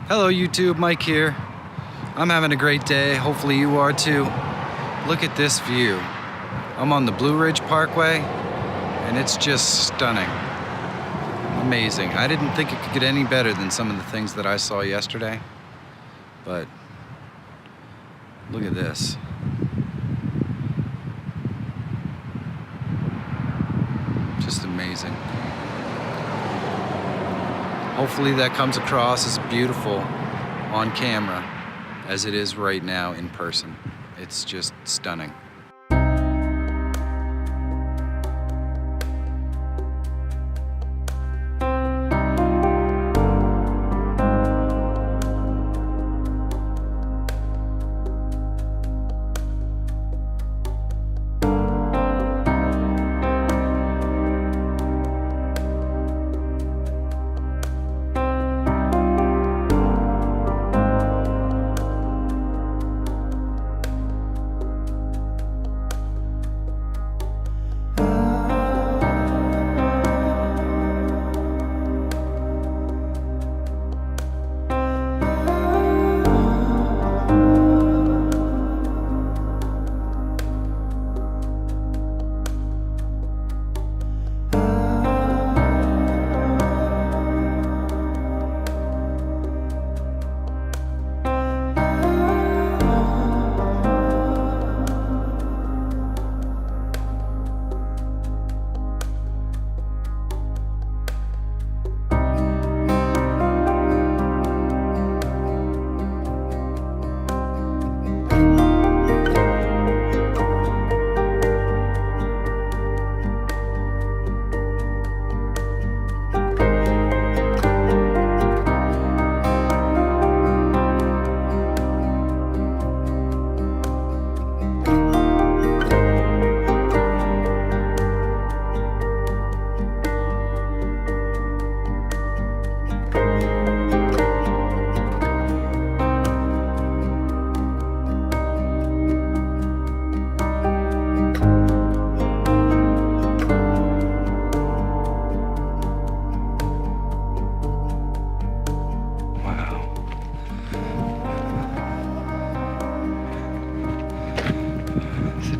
Hello YouTube, Mike here. I'm having a great day, hopefully you are too. Look at this view. I'm on the Blue Ridge Parkway and it's just stunning. Amazing. I didn't think it could get any better than some of the things that I saw yesterday, but look at this. Just amazing. Hopefully that comes across as beautiful on camera as it is right now in person. It's just stunning.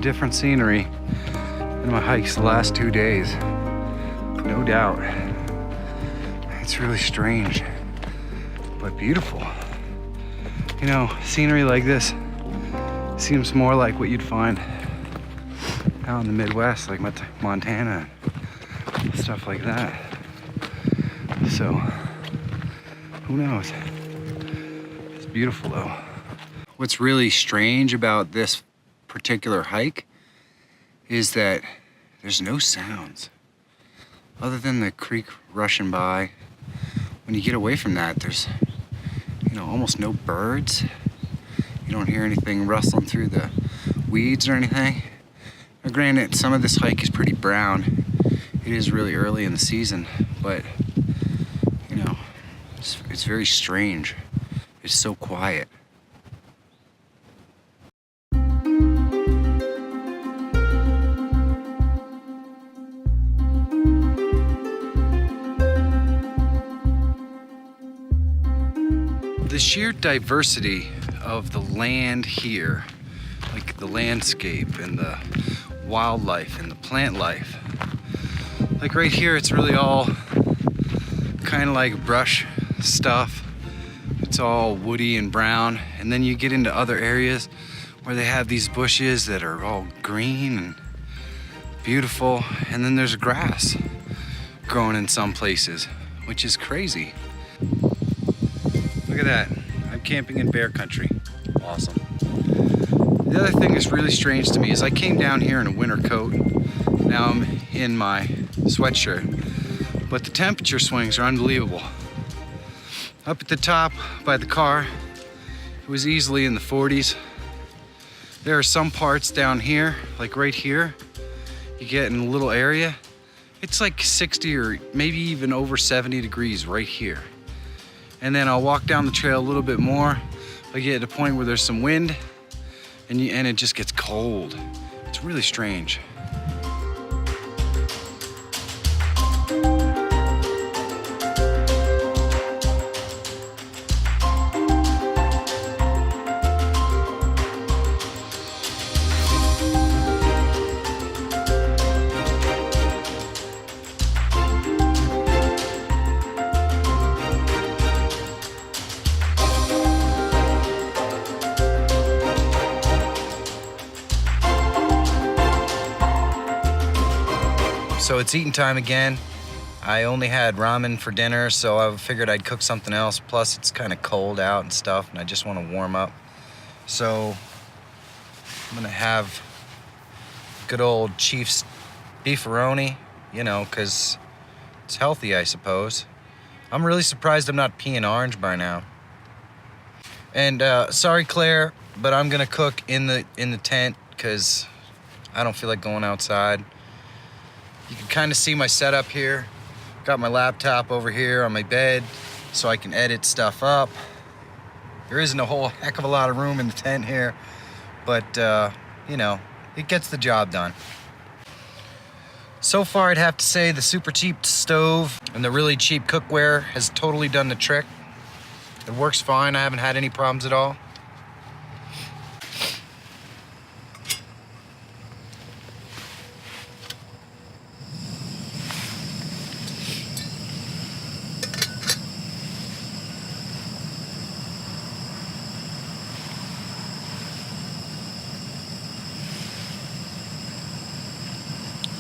Different scenery than my hikes the last 2 days, no doubt. It's really strange, but beautiful. You know, scenery like this seems more like what you'd find out in the Midwest, like Montana, stuff like that. So, who knows? It's beautiful though. What's really strange about this particular hike is that there's no sounds other than the creek rushing by. When you get away from that, there's, you know, almost no birds. You don't hear anything rustling through the weeds or anything. Now, granted, some of this hike is pretty brown. It is really early in the season, but you know, it's very strange. It's so quiet. The sheer diversity of the land here, like the landscape and the wildlife and the plant life. Like right here, it's really all kind of like brush stuff. It's all woody and brown. And then you get into other areas where they have these bushes that are all green and beautiful. And then there's grass growing in some places, which is crazy. Look at that, I'm camping in bear country. Awesome. The other thing that's really strange to me is I came down here in a winter coat. Now I'm in my sweatshirt, but the temperature swings are unbelievable. Up at the top by the car, it was easily in the 40s. There are some parts down here, like right here, you get in a little area, it's like 60 or maybe even over 70 degrees right here. And then I'll walk down the trail a little bit more. I get to a point where there's some wind and it just gets cold. It's really strange. So it's eating time again. I only had ramen for dinner, so I figured I'd cook something else. Plus, it's kind of cold out and stuff, and I just want to warm up. So I'm gonna have good old Chief's beefaroni, you know, because it's healthy, I suppose. I'm really surprised I'm not peeing orange by now. And sorry, Claire, but I'm gonna cook in the tent because I don't feel like going outside. You can kind of see my setup here. Got my laptop over here on my bed so I can edit stuff up. There isn't a whole heck of a lot of room in the tent here, but you know, it gets the job done. So far, I'd have to say the super cheap stove and the really cheap cookware has totally done the trick. It works fine. I haven't had any problems at all.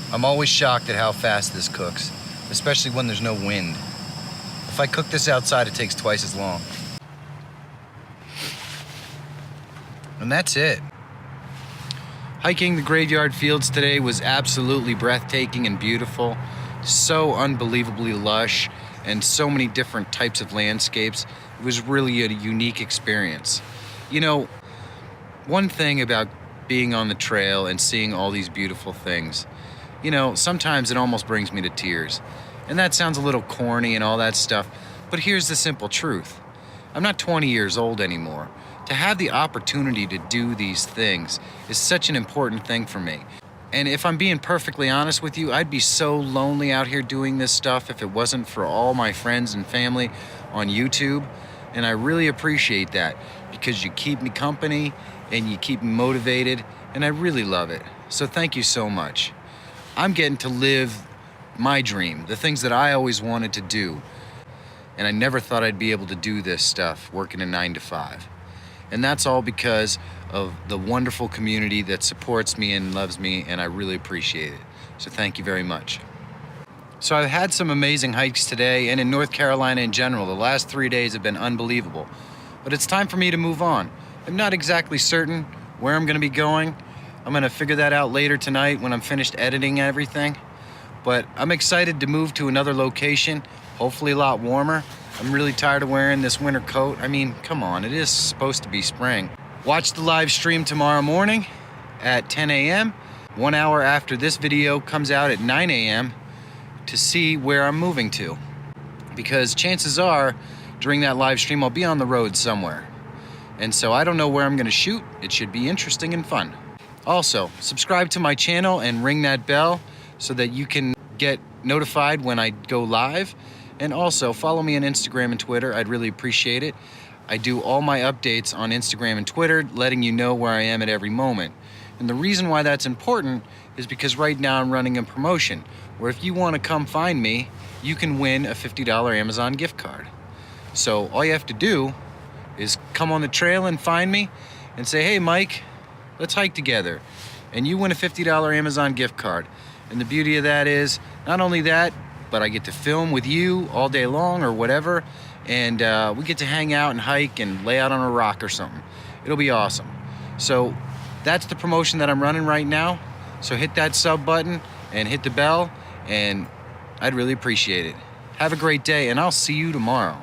I'm always shocked at how fast this cooks, especially when there's no wind. If I cook this outside, it takes twice as long. And that's it. Hiking the graveyard fields today was absolutely breathtaking and beautiful. So unbelievably lush and so many different types of landscapes. It was really a unique experience. You know, one thing about being on the trail and seeing all these beautiful things, you know, sometimes it almost brings me to tears. And that sounds a little corny and all that stuff, but here's the simple truth. I'm not 20 years old anymore. To have the opportunity to do these things is such an important thing for me. And if I'm being perfectly honest with you, I'd be so lonely out here doing this stuff if it wasn't for all my friends and family on YouTube. And I really appreciate that because you keep me company and you keep me motivated, and I really love it. So thank you so much. I'm getting to live my dream, the things that I always wanted to do. And I never thought I'd be able to do this stuff working a 9 to 5. And that's all because of the wonderful community that supports me and loves me, and I really appreciate it. So thank you very much. So I've had some amazing hikes today, and in North Carolina in general. The last 3 days have been unbelievable. But it's time for me to move on. I'm not exactly certain where I'm gonna be going. I'm gonna figure that out later tonight when I'm finished editing everything. But I'm excited to move to another location, hopefully a lot warmer. I'm really tired of wearing this winter coat. I mean, come on, it is supposed to be spring. Watch the live stream tomorrow morning at 10 a.m., 1 hour after this video comes out at 9 a.m. to see where I'm moving to. Because chances are, during that live stream, I'll be on the road somewhere. And so I don't know where I'm gonna shoot. It should be interesting and fun. Also, subscribe to my channel and ring that bell so that you can get notified when I go live. And also, follow me on Instagram and Twitter. I'd really appreciate it. I do all my updates on Instagram and Twitter, letting you know where I am at every moment. And the reason why that's important is because right now I'm running a promotion where if you want to come find me, you can win a $50 Amazon gift card. So all you have to do is come on the trail and find me and say, hey, Mike, let's hike together. And you win a $50 Amazon gift card. And the beauty of that is, not only that, but I get to film with you all day long or whatever. And we get to hang out and hike and lay out on a rock or something. It'll be awesome. So that's the promotion that I'm running right now. So hit that sub button and hit the bell, and I'd really appreciate it. Have a great day, and I'll see you tomorrow.